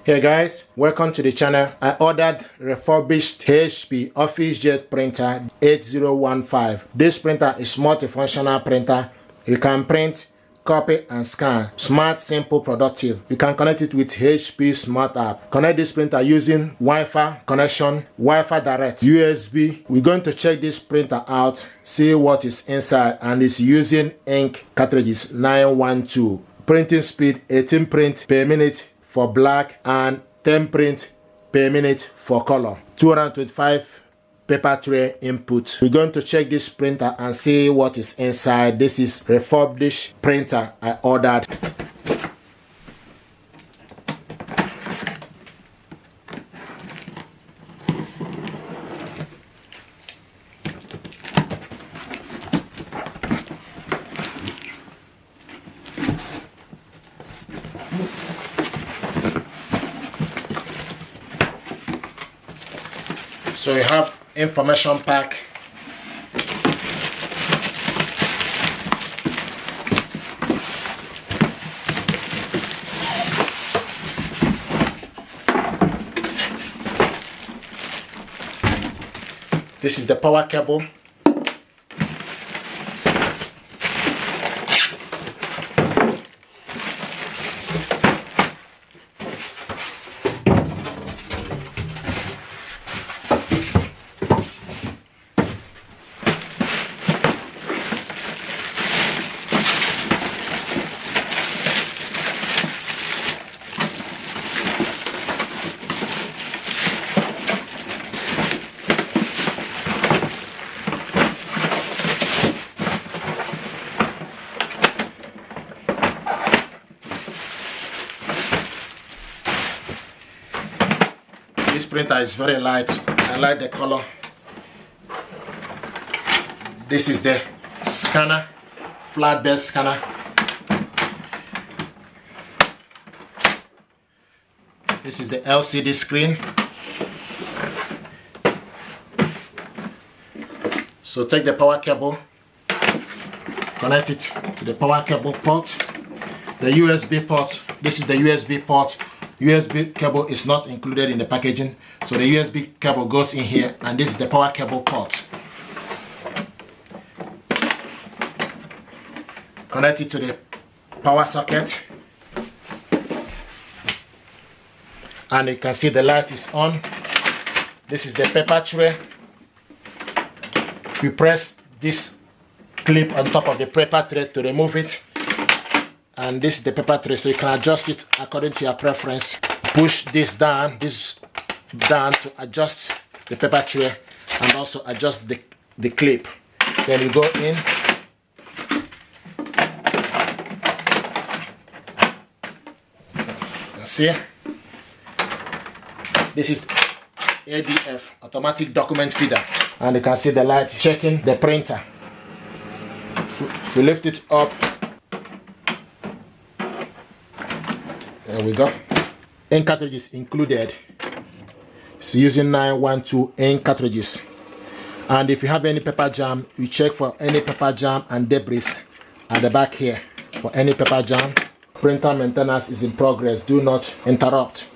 Hey guys, welcome to the channel. I ordered refurbished HP OfficeJet printer 8015. This printer is multifunctional printer. You can print, copy and scan. Smart, simple, productive. You can connect it with HP Smart app. Connect this printer using Wi-Fi connection, Wi-Fi direct, USB. We're going to check this printer out, see what is inside, and it's using ink cartridges 912. Printing speed 18 print per minute for black and 10 print per minute for color. 225 paper tray input. We're going to check this printer and see what is inside. This is refurbished printer I ordered. So you have information pack, this is the power cable, this printer is very light. I like the color. This is the scanner, flatbed scanner. This is the LCD screen. So take the power cable, connect it to the power cable port. The USB port, this is the USB port. USB cable is not included in the packaging, so the USB cable goes in here, and this is the power cable port. Connect it to the power socket, and you can see the light is on. This is the paper tray. You press this clip on top of the paper tray to remove it. And this is the paper tray, so you can adjust it according to your preference. Push this down to adjust the paper tray and also adjust the clip. Then you go in. And see, this is ADF, automatic document feeder, and you can see the light checking the printer. If you lift it up, there we go. Ink cartridges included. So using 912 ink cartridges. And if you have any paper jam, you check for any paper jam and debris at the back here. For any paper jam, printer maintenance is in progress. Do not interrupt.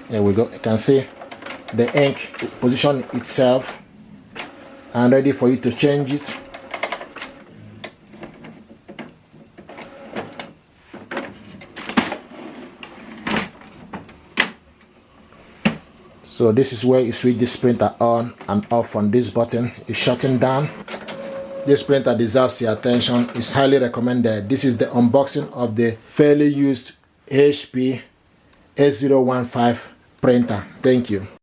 There we go. You can see the ink position itself and ready for you to change it. So this is where you switch this printer on and off on this button. It's shutting down. This printer deserves your attention. It's highly recommended. This is the unboxing of the fairly used HP 8015 printer. Thank you.